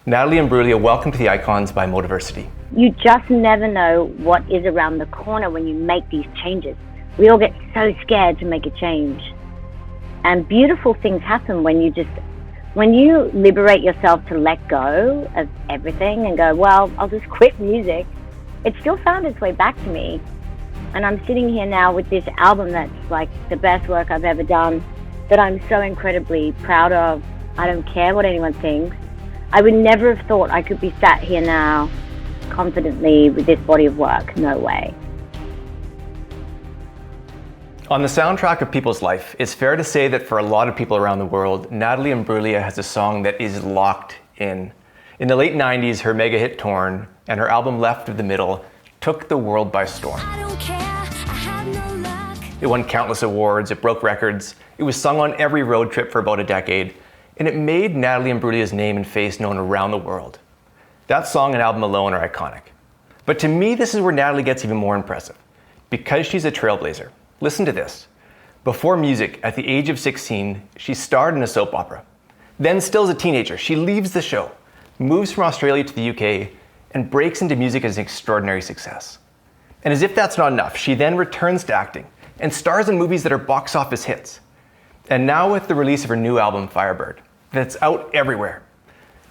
Natalie Imbruglia, welcome to the Icons by Motiversity. You just never know what is around the corner when you make these changes. We all get so scared to make a change. And beautiful things happen when you liberate yourself to let go of everything and go, well, I'll just quit music. It still found its way back to me. And I'm sitting here now with this album that's like the best work I've ever done, that I'm so incredibly proud of. I don't care what anyone thinks. I would never have thought I could be sat here now confidently with this body of work. No way. On the soundtrack of people's life, it's fair to say that for a lot of people around the world, Natalie Imbruglia has a song that is locked in. In the late 90s, her mega hit Torn and her album Left of the Middle took the world by storm. I don't care, I have no luck. It won countless awards, it broke records, it was sung on every road trip for about a decade, and it made Natalie Imbruglia's name and face known around the world. That song and album alone are iconic. But to me, this is where Natalie gets even more impressive, because she's a trailblazer. Listen to this. Before music, at the age of 16, she starred in a soap opera. Then, still as a teenager, she leaves the show, moves from Australia to the UK, and breaks into music as an extraordinary success. And as if that's not enough, she then returns to acting and stars in movies that are box office hits. And now with the release of her new album, Firebird, that's out everywhere,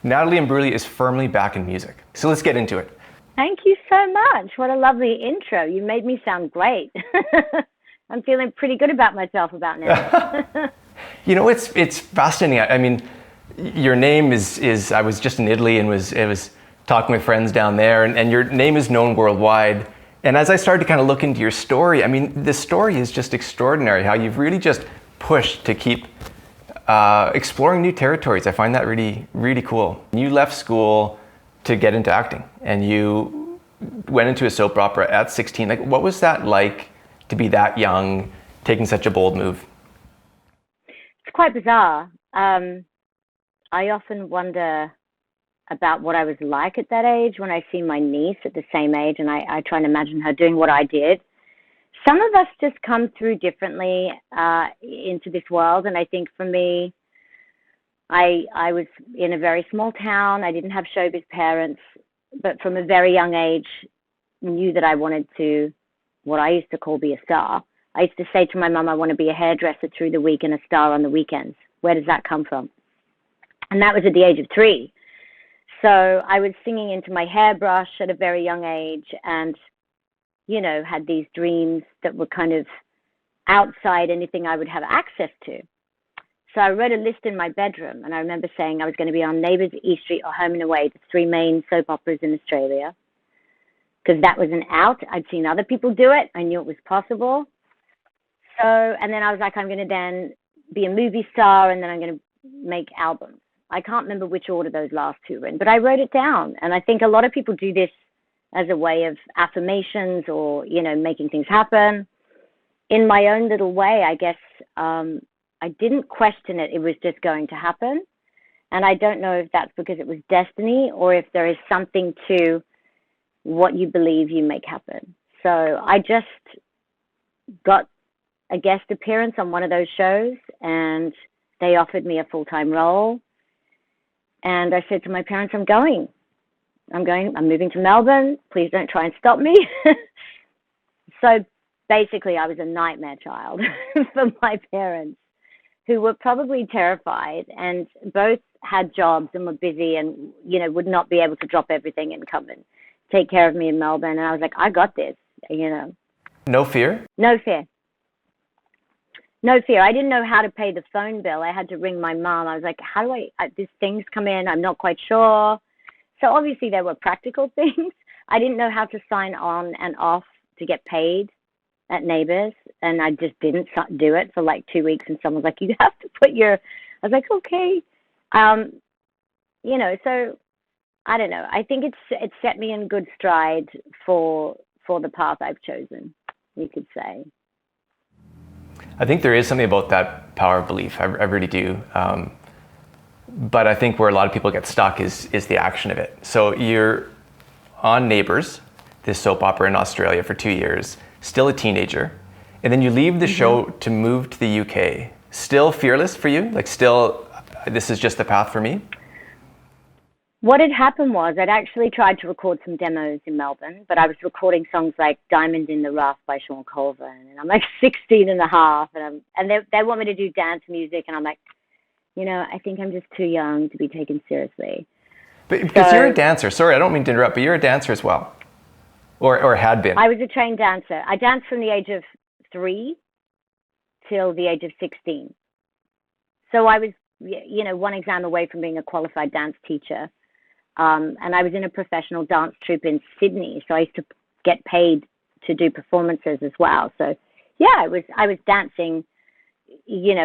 Natalie Imbruglia is firmly back in music. So let's get into it. Thank you so much. What a lovely intro. You made me sound great. I'm feeling pretty good about myself about now. You know, it's fascinating. I mean, your name is I was just in Italy and was talking with friends down there, and your name is known worldwide. And as I started to kind of look into your story, I mean, the story is just extraordinary, how you've really just pushed to keep exploring new territories. I find that really, really cool. You left school to get into acting, and you went into a soap opera at 16. Like, what was that like to be that young, taking such a bold move? It's quite bizarre. I often wonder about what I was like at that age when I see my niece at the same age, and I try and imagine her doing what I did. Some of us just come through differently into this world, and I think for me, I was in a very small town. I didn't have showbiz parents, but from a very young age, knew that I wanted to, what I used to call, be a star. I used to say to my mum, I want to be a hairdresser through the week and a star on the weekends. Where does that come from? And that was at the age of 3. So I was singing into my hairbrush at a very young age and, you know, had these dreams that were kind of outside anything I would have access to. So I wrote a list in my bedroom, and I remember saying I was going to be on Neighbours, East Street, or Home and Away, the 3 main soap operas in Australia, because that was an out. I'd seen other people do it. I knew it was possible. So, and then I was like, I'm going to then be a movie star, and then I'm going to make albums. I can't remember which order those last 2 were in, but I wrote it down. And I think a lot of people do this as a way of affirmations or, you know, making things happen. In my own little way, I guess, I didn't question it. It was just going to happen. And I don't know if that's because it was destiny or if there is something to what you believe you make happen. So I just got a guest appearance on one of those shows, and they offered me a full-time role. And I said to my parents, I'm moving to Melbourne. Please don't try and stop me. So basically I was a nightmare child for my parents, who were probably terrified, and both had jobs and were busy and, you know, would not be able to drop everything and come and take care of me in Melbourne. And I was like, I got this, you know. No fear? No fear. No fear. I didn't know how to pay the phone bill. I had to ring my mom. I was like, how do these things come in? I'm not quite sure. So obviously there were practical things. I didn't know how to sign on and off to get paid at Neighbours, and I just didn't do it for like 2 weeks, and someone was like, you have to put I was like, okay. You know, so I don't know. I think it set me in good stride for the path I've chosen, you could say. I think there is something about that power of belief. I really do. But I think where a lot of people get stuck is the action of it. So you're on Neighbours, this soap opera in Australia, for 2 years, still a teenager, and then you leave the show to move to the UK. Still fearless for you? Like, still, this is just the path for me? What had happened was I'd actually tried to record some demos in Melbourne, but I was recording songs like Diamond in the Rough by Sean Colvin, and I'm like 16 and a half, and they want me to do dance music, and I'm like, I think I'm just too young to be taken seriously. But because you're a dancer, sorry, I don't mean to interrupt, but you're a dancer as well, or had been. I was a trained dancer. I danced from the age of 3 till the age of 16. So I was, one exam away from being a qualified dance teacher. And I was in a professional dance troupe in Sydney, so I used to get paid to do performances as well. So, yeah, I was dancing,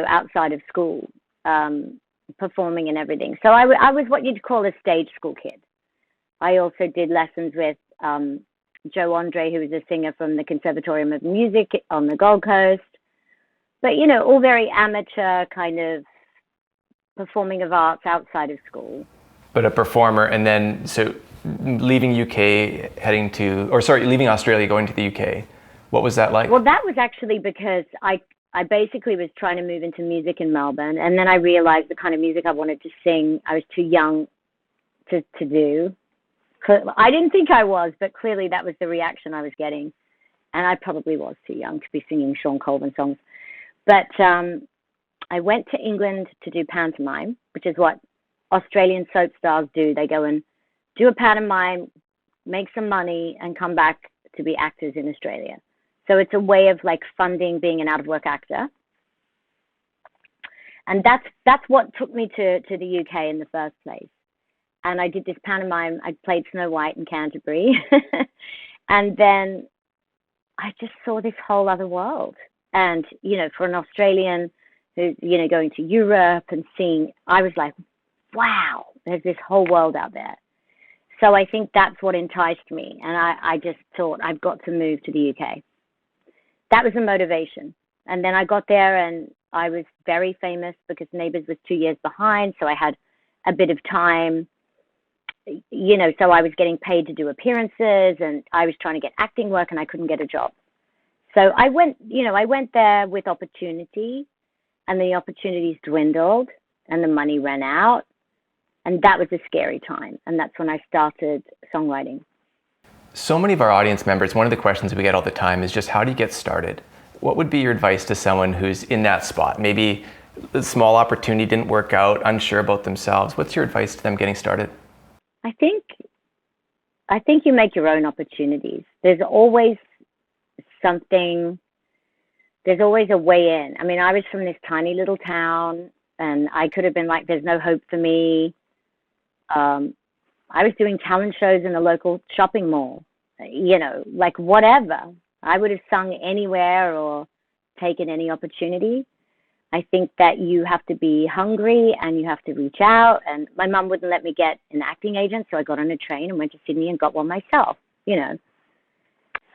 outside of school, performing and everything. So I was what you'd call a stage school kid. I also did lessons with Joe Andre, who was a singer from the Conservatorium of Music on the Gold Coast. But, all very amateur kind of performing of arts outside of school. But a performer, and then so leaving leaving Australia, going to the UK. What was that like? Well, that was actually because I basically was trying to move into music in Melbourne, and then I realized the kind of music I wanted to sing, I was too young to do. I didn't think I was, but clearly that was the reaction I was getting. And I probably was too young to be singing Sean Colvin songs. But I went to England to do pantomime, which is what Australian soap stars do. They go and do a pantomime, make some money, and come back to be actors in Australia. So it's a way of like funding being an out-of-work actor. And that's what took me to the UK in the first place. And I did this pantomime. I played Snow White in Canterbury. And then I just saw this whole other world. And, for an Australian who's, going to Europe and seeing, I was like, wow, there's this whole world out there. So I think that's what enticed me. And I just thought, I've got to move to the UK. That was a motivation. And then I got there and I was very famous because Neighbours was 2 years behind. So I had a bit of time, so I was getting paid to do appearances and I was trying to get acting work and I couldn't get a job. So I went there with opportunity, and the opportunities dwindled and the money ran out. And that was a scary time. And that's when I started songwriting. So many of our audience members, one of the questions we get all the time is just, how do you get started? What would be your advice to someone who's in that spot? Maybe the small opportunity didn't work out, unsure about themselves. What's your advice to them getting started? I think you make your own opportunities. There's always something, there's always a way in. I mean, I was from this tiny little town and I could have been like, there's no hope for me. I was doing talent shows in a local shopping mall, like whatever. I would have sung anywhere or taken any opportunity. I think that you have to be hungry and you have to reach out. And my mum wouldn't let me get an acting agent, so I got on a train and went to Sydney and got one myself,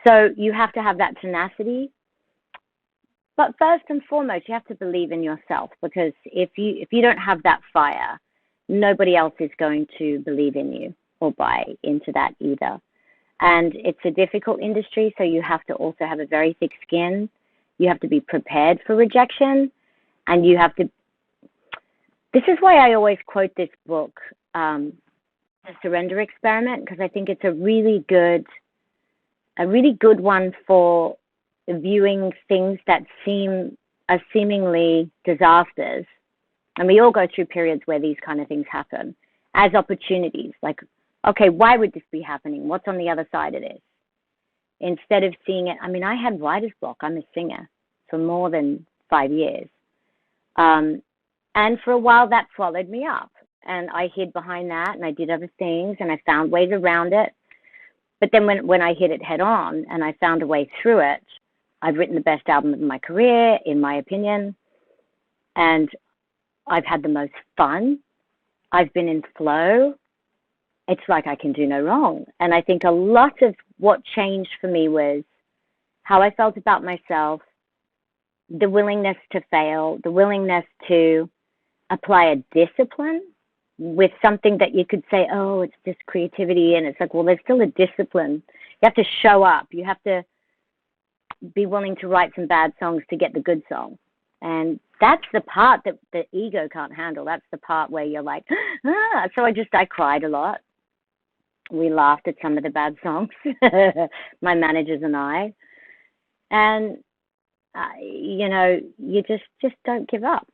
So you have to have that tenacity. But first and foremost, you have to believe in yourself, because if you don't have that fire, nobody else is going to believe in you or buy into that either. And it's a difficult industry, so you have to also have a very thick skin. You have to be prepared for rejection, and you have to. This is why I always quote this book, The Surrender Experiment, because I think it's a really good one for viewing things that seem as seemingly disasters. And we all go through periods where these kind of things happen as opportunities. Like, okay, why would this be happening? What's on the other side of this? Instead of seeing it, I mean, I had writer's block. I'm a singer for more than 5 years. And for a while that swallowed me up. And I hid behind that and I did other things and I found ways around it. But then when I hit it head on and I found a way through it, I've written the best album of my career, in my opinion. And I've had the most fun. I've been in flow. It's like I can do no wrong. And I think a lot of what changed for me was how I felt about myself, the willingness to fail, the willingness to apply a discipline with something that you could say, oh, it's just creativity. And it's like, well, there's still a discipline. You have to show up. You have to be willing to write some bad songs to get the good song. And that's the part that the ego can't handle. That's the part where you're like, ah. So I cried a lot. We laughed at some of the bad songs, my managers and I. And, you know, you just don't give up.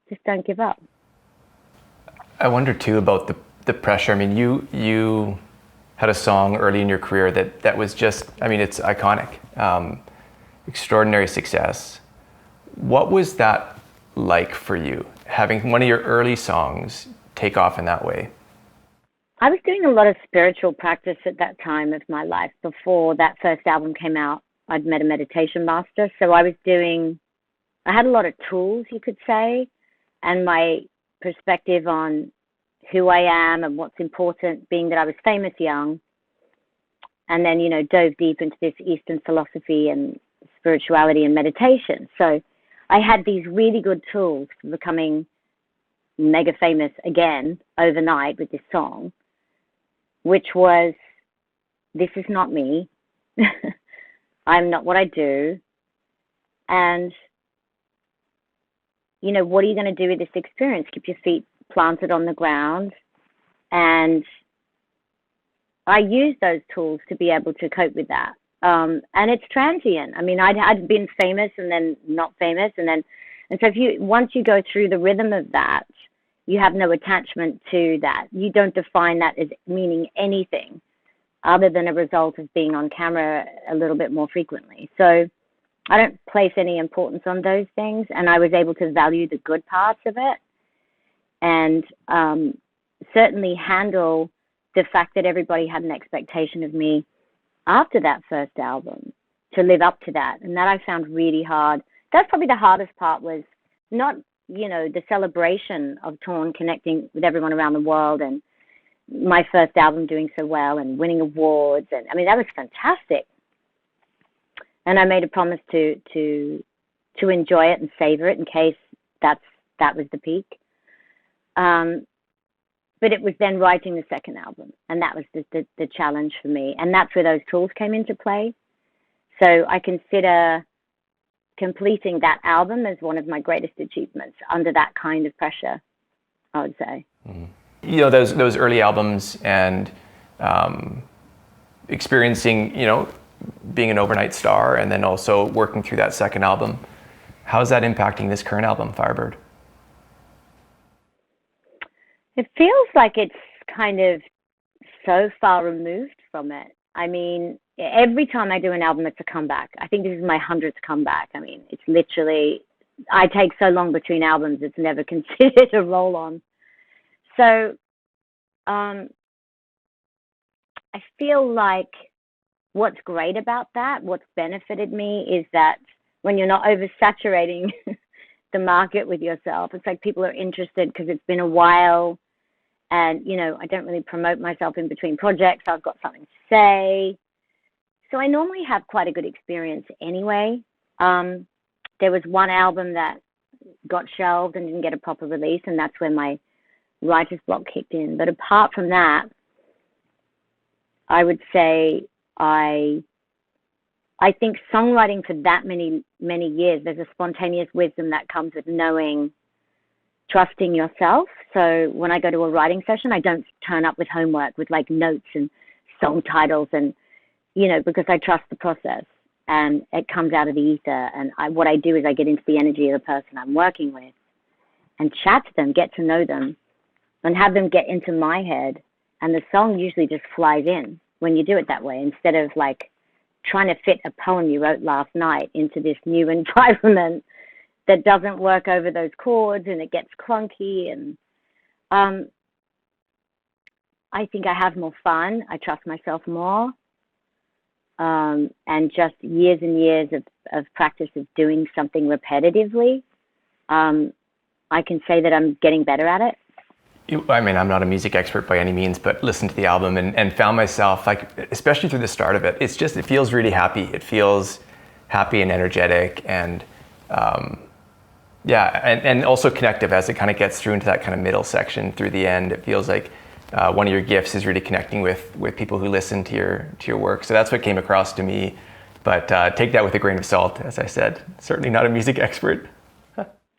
Just don't give up. I wonder too about the pressure. I mean, you had a song early in your career that was just, I mean, it's iconic, extraordinary success. What was that like for you, having one of your early songs take off in that way? I was doing a lot of spiritual practice at that time of my life. Before that first album came out, I'd met a meditation master. So I had a lot of tools, you could say, and my perspective on who I am and what's important, being that I was famous young, and then, you know, dove deep into this Eastern philosophy and spirituality and meditation. So I had these really good tools for becoming mega famous again overnight with this song, which was, this is not me. I'm not what I do. And, you know, what are you going to do with this experience? Keep your feet planted on the ground. And I used those tools to be able to cope with that. And it's transient. I mean, I'd been famous and then not famous. And so once you go through the rhythm of that, you have no attachment to that. You don't define that as meaning anything other than a result of being on camera a little bit more frequently. So I don't place any importance on those things. And I was able to value the good parts of it and certainly handle the fact that everybody had an expectation of me after that first album to live up to that. And that I found really hard. That's probably the hardest part, was not, you know, the celebration of Torn connecting with everyone around the world and my first album doing so well and winning awards. And I mean, that was fantastic. And I made a promise to enjoy it and savor it in case that was the peak. But it was then writing the second album, and that was the challenge for me. And that's where those tools came into play. So I consider completing that album as one of my greatest achievements under that kind of pressure, I would say. Mm-hmm. You know, those early albums and experiencing, you know, being an overnight star and then also working through that second album, how's that impacting this current album, Firebird? It feels like it's kind of so far removed from it. I mean, every time I do an album, it's a comeback. I think this is my 100th comeback. I mean, it's literally, I take so long between albums, it's never considered a roll-on. So I feel like what's great about that, what's benefited me, is that when you're not oversaturating the market with yourself, it's like people are interested because it's been a while. And, you know, I don't really promote myself in between projects. I've got something to say. So I normally have quite a good experience anyway. There was one album that got shelved and didn't get a proper release, and that's when my writer's block kicked in. But apart from that, I would say I think songwriting for that many years, there's a spontaneous wisdom that comes with trusting yourself. So when I go to a writing session, I don't turn up with homework with like notes and song titles, and, you know, because I trust the process and it comes out of the ether. And what I do is I get into the energy of the person I'm working with and chat to them, get to know them, and have them get into my head. And the song usually just flies in when you do it that way, instead of like trying to fit a poem you wrote last night into this new environment that doesn't work over those chords, and it gets clunky. And I think I have more fun. I trust myself more. And just years and years of practice of doing something repetitively, I can say that I'm getting better at it. I mean, I'm not a music expert by any means, but listened to the album and found myself, like, especially through the start of it, it feels really happy. It feels happy and energetic and and also connective as it kind of gets through into that kind of middle section through the end. It feels like one of your gifts is really connecting with people who listen to your work. So that's what came across to me. But take that with a grain of salt, as I said. Certainly not a music expert.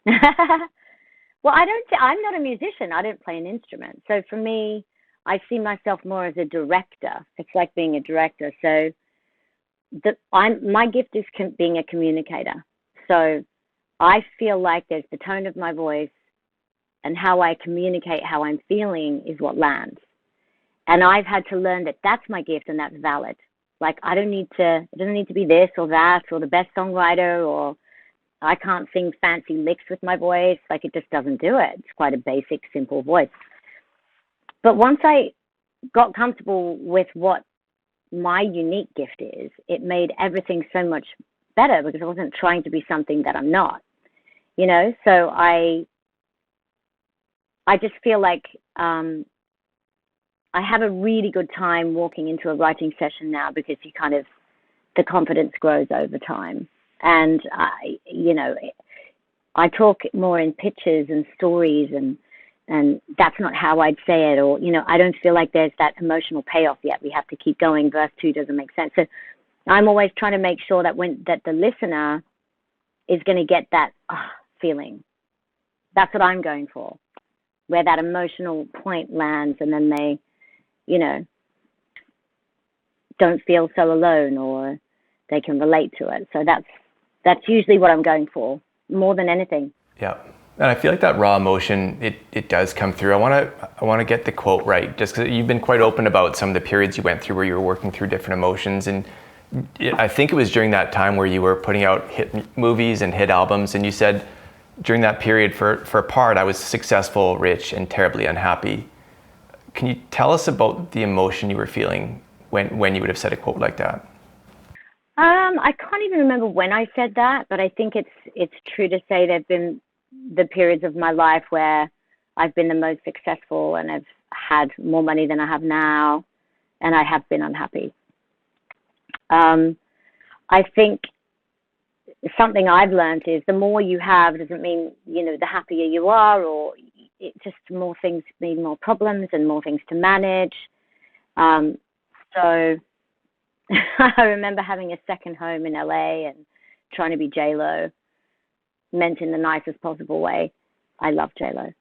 Well, I'm not a musician. I don't play an instrument. So for me, I see myself more as a director. It's like being a director. So my gift is being a communicator. So I feel like there's the tone of my voice and how I communicate how I'm feeling is what lands. And I've had to learn that that's my gift and that's valid. Like it doesn't need to be this or that or the best songwriter, or I can't sing fancy licks with my voice. Like it just doesn't do it. It's quite a basic, simple voice. But once I got comfortable with what my unique gift is, it made everything so much better because I wasn't trying to be something that I'm not, you know? So I just feel like I have a really good time walking into a writing session now because the confidence grows over time. And I talk more in pictures and stories, and that's not how I'd say it, or, I don't feel like there's that emotional payoff yet. We have to keep going. Verse 2 doesn't make sense. So I'm always trying to make sure that that the listener is going to get that feeling. That's what I'm going for, where that emotional point lands, and then they, don't feel so alone, or they can relate to it. So that's usually what I'm going for, more than anything. Yeah. And I feel like that raw emotion, it does come through. I want to get the quote right, just because you've been quite open about some of the periods you went through where you were working through different emotions. And I think it was during that time where you were putting out hit movies and hit albums, and you said during that period, for a part, I was successful, rich, and terribly unhappy. Can you tell us about the emotion you were feeling when you would have said a quote like that? I can't even remember when I said that, but I think it's true to say there have been the periods of my life where I've been the most successful and I've had more money than I have now, and I have been unhappy. I think something I've learned is the more you have doesn't mean, the happier you are, or it just more things mean more problems and more things to manage. So I remember having a second home in LA and trying to be J-Lo, meant in the nicest possible way. I love J-Lo.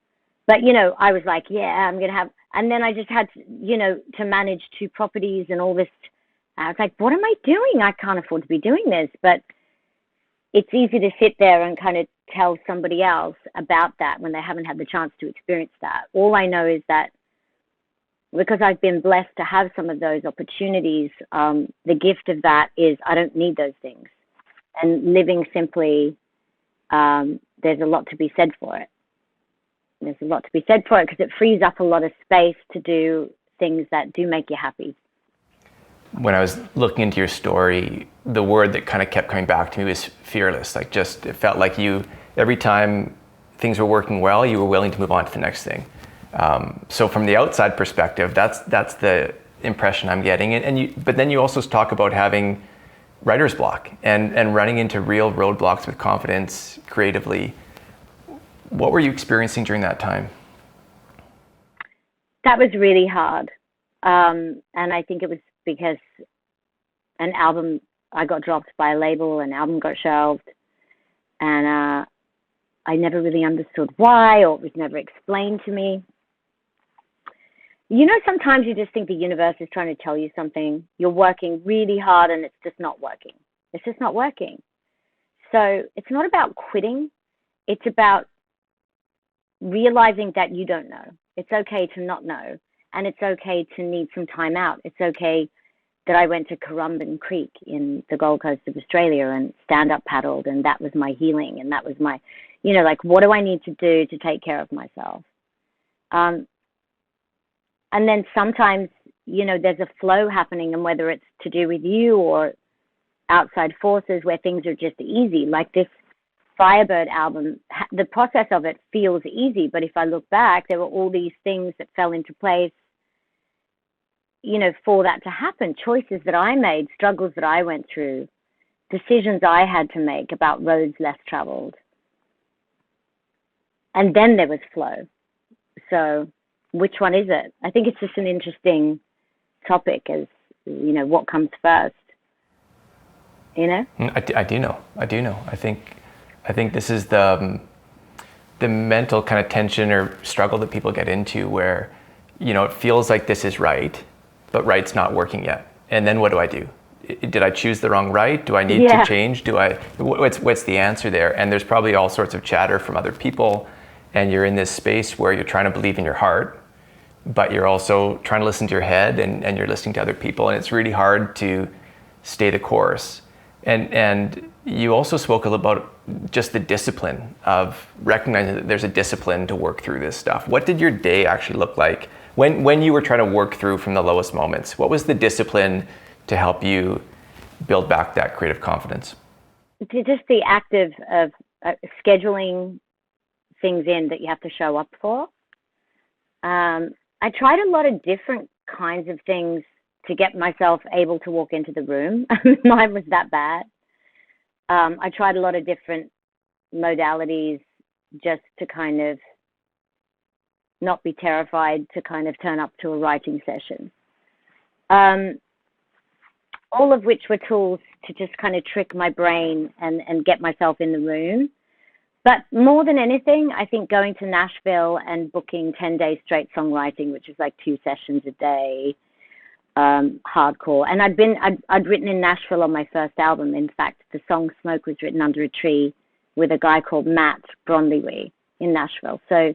But, I was like, yeah, I'm going to have, and then I just had to, to manage 2 properties and all this. I was like, what am I doing? I can't afford to be doing this. But it's easy to sit there and kind of tell somebody else about that when they haven't had the chance to experience that. All I know is that because I've been blessed to have some of those opportunities, the gift of that is I don't need those things. And living simply, there's a lot to be said for it. There's a lot to be said for it because it frees up a lot of space to do things that do make you happy. When I was looking into your story, the word that kind of kept coming back to me was fearless. Like it felt like you, every time things were working well, you were willing to move on to the next thing. So from the outside perspective, that's the impression I'm getting. But then you also talk about having writer's block and running into real roadblocks with confidence creatively. What were you experiencing during that time? That was really hard. And I think it was because I got dropped by a label, an album got shelved, and I never really understood why, or it was never explained to me. Sometimes you just think the universe is trying to tell you something. You're working really hard and it's just not working. It's just not working. So it's not about quitting. It's about realizing that you don't know. It's okay to not know. And it's okay to need some time out. It's okay that I went to Currumbin Creek in the Gold Coast of Australia and stand-up paddled, and that was my healing, and that was my, what do I need to do to take care of myself? And then sometimes, there's a flow happening, and whether it's to do with you or outside forces where things are just easy, like this Firebird album, the process of it feels easy, but if I look back, there were all these things that fell into place, for that to happen, choices that I made, struggles that I went through, decisions I had to make about roads less traveled. And then there was flow. So which one is it? I think it's just an interesting topic as, what comes first, I do know. I think this is the the mental kind of tension or struggle that people get into where, it feels like this is right, but right's not working yet. And then what do I do? Did I choose the wrong right? Do I need to change? What's the answer there? And there's probably all sorts of chatter from other people, and you're in this space where you're trying to believe in your heart, but you're also trying to listen to your head, and you're listening to other people, and it's really hard to stay the course. And you also spoke a little about just the discipline of recognizing that there's a discipline to work through this stuff. What did your day actually look like when you were trying to work through from the lowest moments? What was the discipline to help you build back that creative confidence? Just the act of scheduling things in that you have to show up for. I tried a lot of different kinds of things to get myself able to walk into the room. Mine was that bad. I tried a lot of different modalities just to kind of not be terrified to kind of turn up to a writing session. All of which were tools to just kind of trick my brain and get myself in the room. But more than anything, I think going to Nashville and booking 10 days straight songwriting, which is like 2 sessions a day, hardcore. And I'd written in Nashville on my first album. In fact, the song Smoke was written under a tree with a guy called Matt Brondley in Nashville. So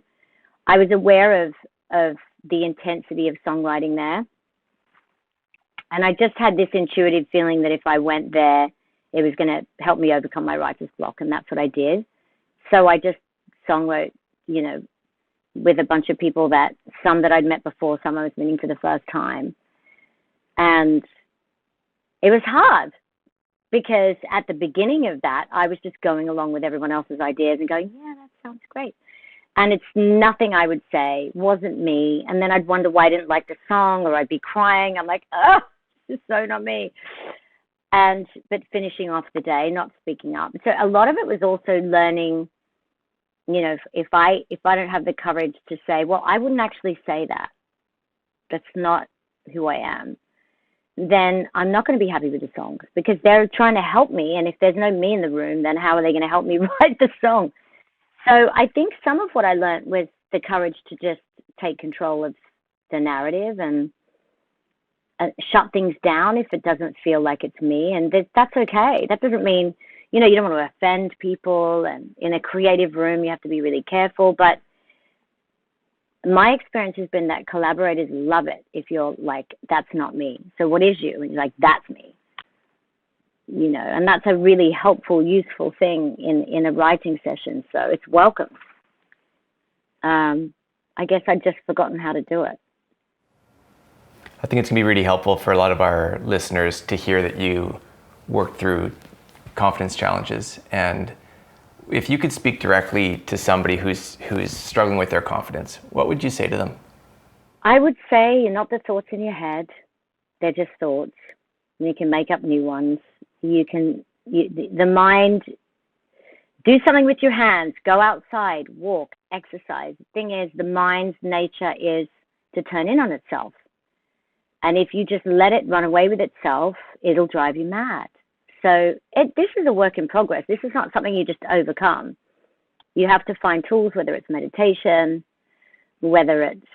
I was aware of the intensity of songwriting there. And I just had this intuitive feeling that if I went there, it was going to help me overcome my writer's block. And that's what I did. So I just songwrote, with a bunch of people some that I'd met before, some I was meeting for the first time. And it was hard because at the beginning of that, I was just going along with everyone else's ideas and going, yeah, that sounds great. And it's nothing I would say, wasn't me. And then I'd wonder why I didn't like the song, or I'd be crying. I'm like, oh, this is so not me. But finishing off the day, not speaking up. So a lot of it was also learning, if I don't have the courage to say, well, I wouldn't actually say that. That's not who I am. Then I'm not going to be happy with the songs because they're trying to help me. And if there's no me in the room, then how are they going to help me write the song? So I think some of what I learned was the courage to just take control of the narrative and shut things down if it doesn't feel like it's me. And that's okay. That doesn't mean, you don't want to offend people. And in a creative room, you have to be really careful. But my experience has been that collaborators love it if you're like, that's not me. So what is you? And you're like, that's me. And that's a really helpful, useful thing in a writing session. So it's welcome. I guess I'd just forgotten how to do it. I think it's going to be really helpful for a lot of our listeners to hear that you worked through confidence challenges. And if you could speak directly to somebody who's struggling with their confidence, what would you say to them? I would say you're not the thoughts in your head. They're just thoughts. You can make up new ones. The mind, do something with your hands, go outside, walk, exercise. The thing is, the mind's nature is to turn in on itself. And if you just let it run away with itself, it'll drive you mad. So this is a work in progress. This is not something you just overcome. You have to find tools, whether it's meditation, whether it's,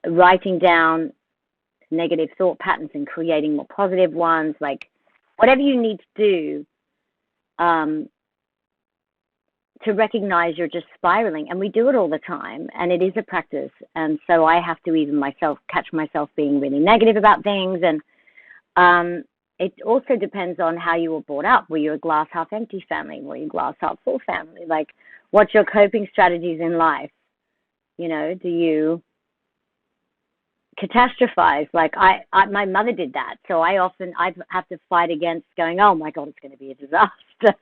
writing down negative thought patterns and creating more positive ones, like whatever you need to do to recognize you're just spiraling. And we do it all the time, and it is a practice. And so I have to even catch myself being really negative about things. And it also depends on how you were brought up. Were you a glass half empty family? Were you a glass half full family? Like, what's your coping strategies in life? Do you catastrophize? Like my mother did that. So I have to fight against going, oh my God, it's going to be a disaster.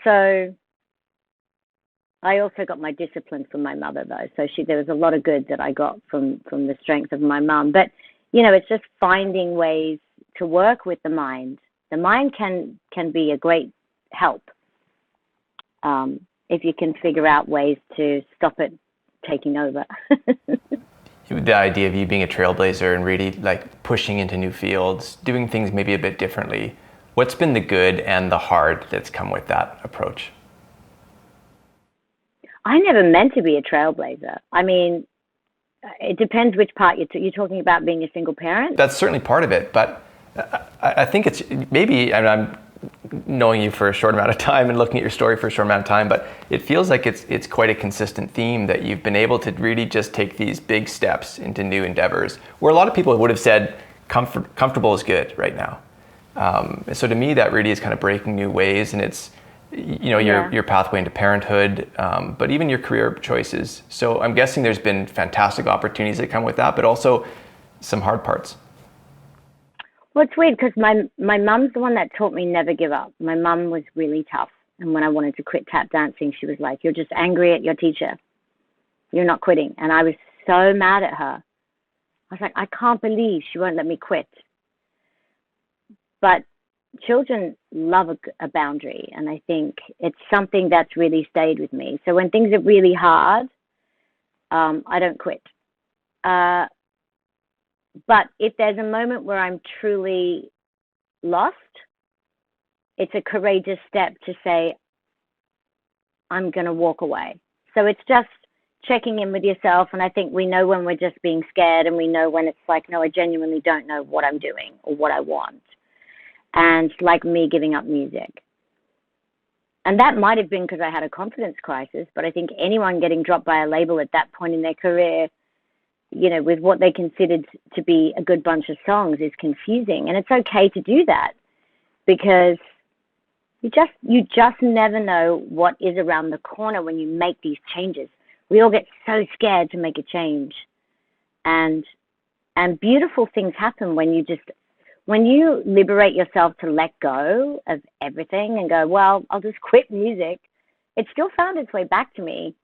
So I also got my discipline from my mother though. So there was a lot of good that I got from the strength of my mom. But, it's just finding ways to work with the mind. The mind can be a great help if you can figure out ways to stop it taking over. The idea of you being a trailblazer and really like pushing into new fields, doing things maybe a bit differently. What's been the good and the hard that's come with that approach? I never meant to be a trailblazer. I mean, it depends which part you're talking about, being a single parent. That's certainly part of it, but I think it's maybe, and I'm knowing you for a short amount of time and looking at your story for a short amount of time, but it feels like it's quite a consistent theme that you've been able to really just take these big steps into new endeavors, where a lot of people would have said comfortable is good right now. So to me, that really is kind of breaking new ways, and it's, you know, your pathway into parenthood, but even your career choices. So I'm guessing there's been fantastic opportunities that come with that, but also some hard parts. Well, it's weird because my mum's the one that taught me never give up. My mum was really tough. And when I wanted to quit tap dancing, she was like, "You're just angry at your teacher. You're not quitting." And I was so mad at her. I was like, I can't believe she won't let me quit. But children love a boundary, and I think it's something that's really stayed with me. So when things are really hard, I don't quit. But if there's a moment where I'm truly lost, it's a courageous step to say, I'm going to walk away. So it's just checking in with yourself. And I think we know when we're just being scared, and we know when it's like, no, I genuinely don't know what I'm doing or what I want. And like me giving up music. And that might have been because I had a confidence crisis, but I think anyone getting dropped by a label at that point in their career, you know, with what they considered to be a good bunch of songs, is confusing. And it's okay to do that, because you just never know what is around the corner when you make these changes. We all get so scared to make a change. And beautiful things happen when you liberate yourself to let go of everything and go, well, I'll just quit music. It still found its way back to me.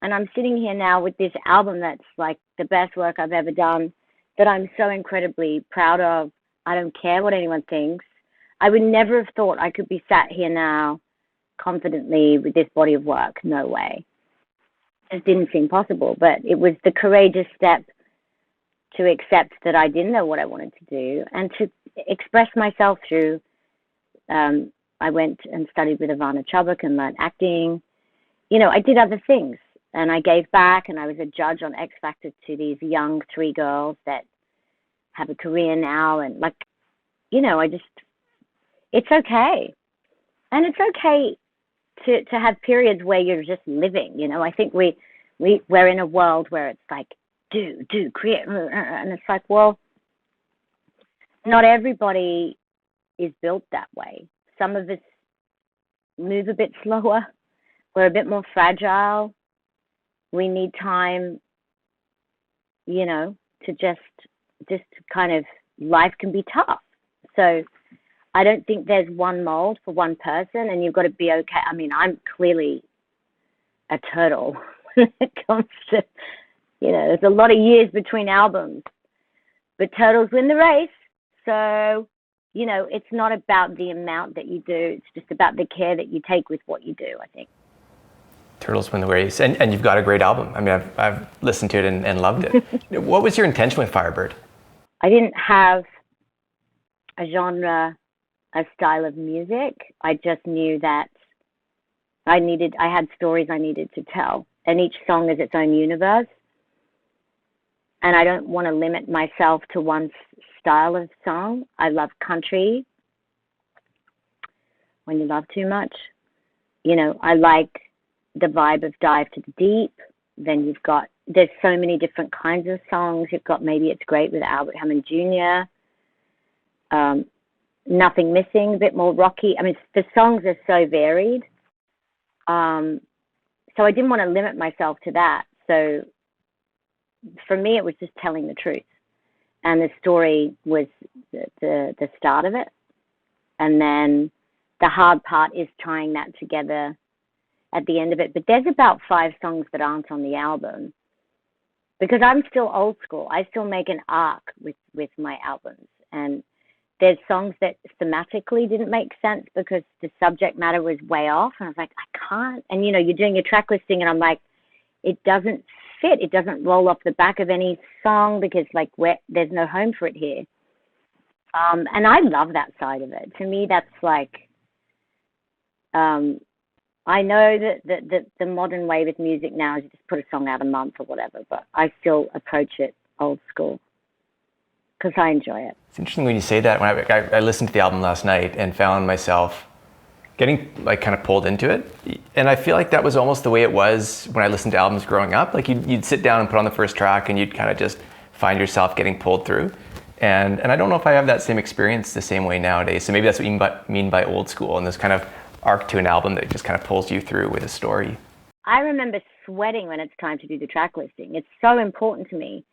And I'm sitting here now with this album that's like the best work I've ever done, that I'm so incredibly proud of. I don't care what anyone thinks. I would never have thought I could be sat here now confidently with this body of work. No way. It didn't seem possible, but it was the courageous step to accept that I didn't know what I wanted to do, and to express myself through, I went and studied with Ivana Chubbuck and learned acting. You know, I did other things. And I gave back, and I was a judge on X Factor to these young 3 girls that have a career now. And like, you know, it's okay. And it's okay to have periods where you're just living. You know, I think we're in a world where it's like, do, create. And it's like, well, not everybody is built that way. Some of us move a bit slower. We're a bit more fragile. We need time, you know, to just kind of, life can be tough. So I don't think there's one mold for one person, and you've got to be okay. I mean, I'm clearly a turtle when it comes to, you know, there's a lot of years between albums, but turtles win the race. So, you know, it's not about the amount that you do. It's just about the care that you take with what you do, I think. Turtles win the race, and you've got a great album. I mean, I've listened to it and loved it. What was your intention with Firebird? I didn't have a genre, a style of music. I just knew that I had stories I needed to tell, and each song is its own universe. And I don't want to limit myself to one style of song. I love country. When you love too much, you know, I like the vibe of Dive to the Deep. Then there's so many different kinds of songs. You've got Maybe It's Great with Albert Hammond Jr., Nothing Missing, a bit more rocky. I mean, the songs are so varied. So I didn't want to limit myself to that. So for me, it was just telling the truth. And the story was the start of it. And then the hard part is tying that together at the end of it. But there's about 5 songs that aren't on the album, because I'm still old school. I still make an arc with my albums. And there's songs that thematically didn't make sense because the subject matter was way off. And I was like, I can't. And, you know, you're doing your track listing, and I'm like, it doesn't fit. It doesn't roll off the back of any song because, like, there's no home for it here. And I love that side of it. To me, that's like, I know that the modern way with music now is you just put a song out a month or whatever, but I still approach it old school because I enjoy it. It's interesting when you say that. When I listened to the album last night and found myself getting like kind of pulled into it, and I feel like that was almost the way it was when I listened to albums growing up. Like you'd sit down and put on the first track, and you'd kind of just find yourself getting pulled through. And I don't know if I have that same experience the same way nowadays. So maybe that's what you mean by old school, and this kind of arc to an album that just kind of pulls you through with a story. I remember sweating when it's time to do the track listing. It's so important to me.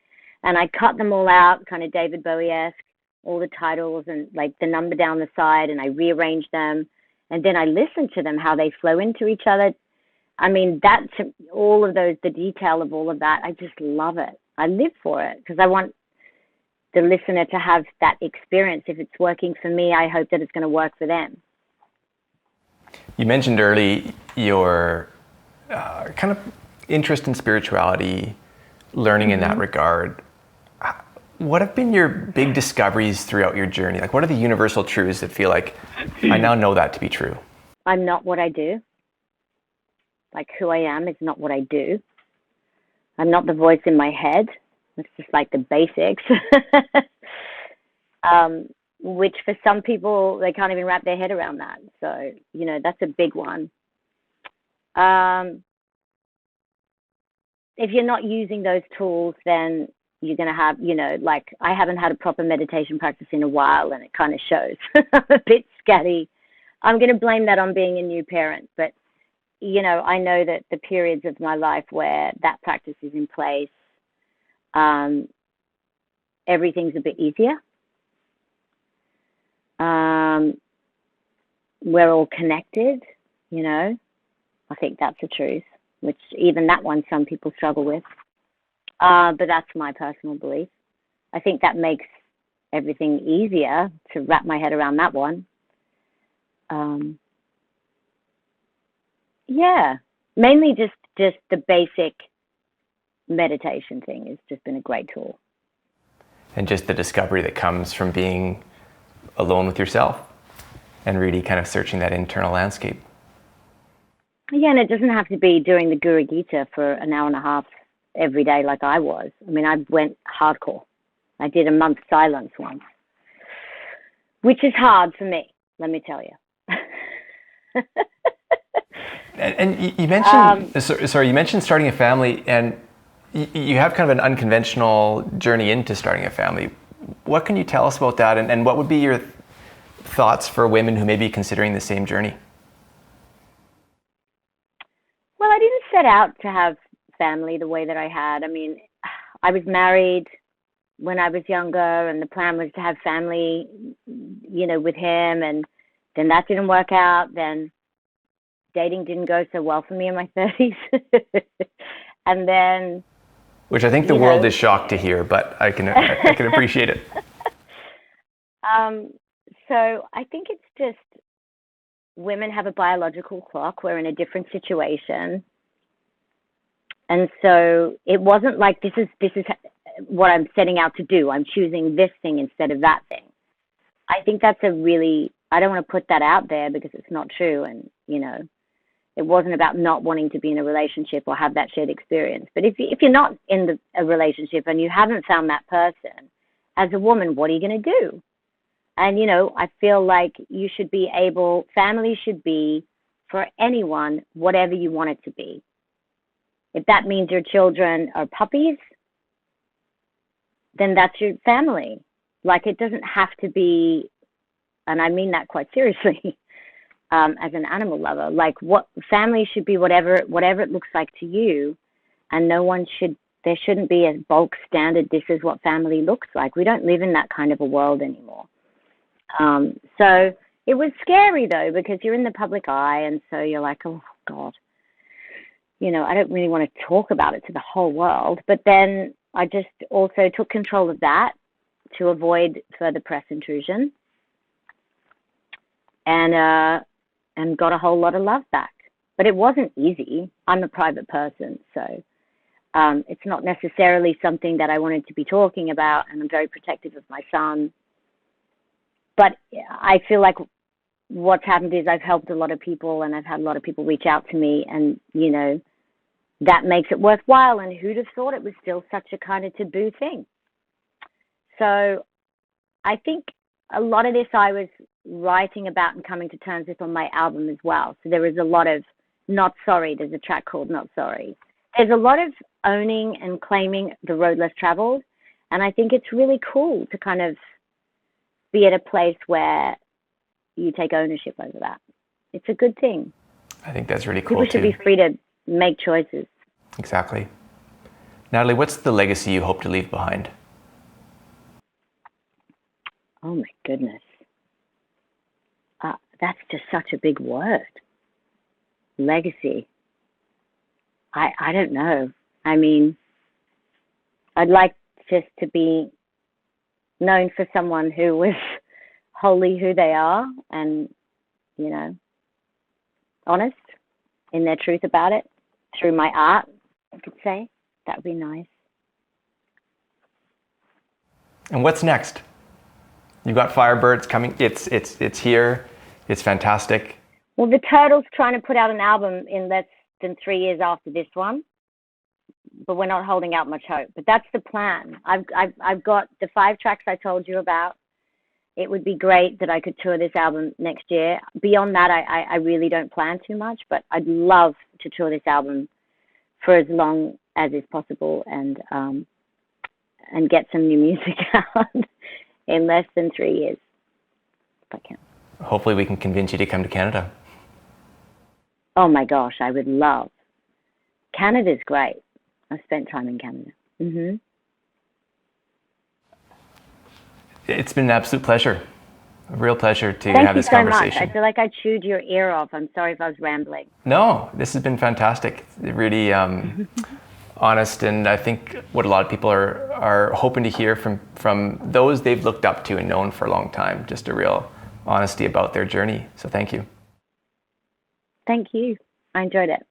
And I cut them all out, kind of David Bowie-esque, all the titles and like the number down the side, and I rearrange them. And then I listen to them, how they flow into each other. I mean, that's all of those, the detail of all of that. I just love it. I live for it because I want the listener to have that experience. If it's working for me, I hope that it's going to work for them. You mentioned early your kind of interest in spirituality, learning in that regard. What have been your big discoveries throughout your journey? Like, what are the universal truths that feel like, I now know that to be true? I'm not what I do. Like, who I am is not what I do. I'm not the voice in my head. It's just like the basics. Which for some people, they can't even wrap their head around that. So, you know, that's a big one. If you're not using those tools, then you're going to have, you know, like I haven't had a proper meditation practice in a while, and it kind of shows. I'm a bit scatty. I'm going to blame that on being a new parent. But, you know, I know that the periods of my life where that practice is in place, everything's a bit easier. We're all connected, you know. I think that's the truth, which even that one some people struggle with. But that's my personal belief. I think that makes everything easier to wrap my head around that one. Yeah, mainly just the basic meditation thing has just been a great tool. And just the discovery that comes from being alone with yourself and really kind of searching that internal landscape. Yeah, and it doesn't have to be doing the Guru Gita for an hour and a half every day like I was. I mean, I went hardcore. I did a month silence once, which is hard for me, let me tell you. And you mentioned, you mentioned starting a family, and you have kind of an unconventional journey into starting a family. What can you tell us about that, and what would be your thoughts for women who may be considering the same journey? Well, I didn't set out to have family the way that I had. I mean, I was married when I was younger, and the plan was to have family, you know, with him, and then that didn't work out. Then dating didn't go so well for me in my 30s. And then... Which I think the world is shocked to hear, but I can appreciate it. So I think it's just women have a biological clock. We're in a different situation. And so it wasn't like this is what I'm setting out to do. I'm choosing this thing instead of that thing. I think that's I don't want to put that out there because it's not true. And, you know, it wasn't about not wanting to be in a relationship or have that shared experience. But if you're not in a relationship and you haven't found that person, as a woman, what are you going to do? And, you know, I feel like you should be family should be for anyone, whatever you want it to be. If that means your children are puppies, then that's your family. Like, it doesn't have to be, and I mean that quite seriously, as an animal lover. Like, what family should be whatever it looks like to you, and there shouldn't be a bulk standard, this is what family looks like. We don't live in that kind of a world anymore. So it was scary, though, because you're in the public eye, and so you're like, oh, God. You know, I don't really want to talk about it to the whole world. But then I just also took control of that to avoid further press intrusion, and got a whole lot of love back. But it wasn't easy. I'm a private person, so it's not necessarily something that I wanted to be talking about, and I'm very protective of my son. But I feel like what's happened is I've helped a lot of people, and I've had a lot of people reach out to me, and, you know, that makes it worthwhile. And who'd have thought it was still such a kind of taboo thing? So I think a lot of this I was writing about and coming to terms with on my album as well. So there is a lot of Not Sorry. There's a track called Not Sorry. There's a lot of owning and claiming the road less traveled. And I think it's really cool to kind of be at a place where you take ownership over that. It's a good thing. I think that's really cool People should too. be free to make choices. Exactly. Natalie, what's the legacy you hope to leave behind? Oh my goodness. That's just such a big word. Legacy. I don't know. I mean, I'd like just to be known for someone who was wholly who they are and, you know, honest in their truth about it through my art, I could say. That would be nice. And what's next? You've got Firebirds coming. It's here. It's fantastic. Well, the Turtles trying to put out an album in less than 3 years after this one, but we're not holding out much hope. But that's the plan. I've got the 5 tracks I told you about. It would be great that I could tour this album next year. Beyond that, I really don't plan too much, but I'd love to tour this album for as long as is possible and get some new music out in less than 3 years, if I can. Hopefully we can convince you to come to Canada. Oh my gosh, I would love. Canada's great. I've spent time in Canada. It's been an absolute pleasure. A real pleasure to Thank have you this so conversation. much. I feel like I chewed your ear off. I'm sorry if I was rambling. No, this has been fantastic. Really honest, and I think what a lot of people are hoping to hear from those they've looked up to and known for a long time. Just a real honesty about their journey. So thank you. Thank you. I enjoyed it.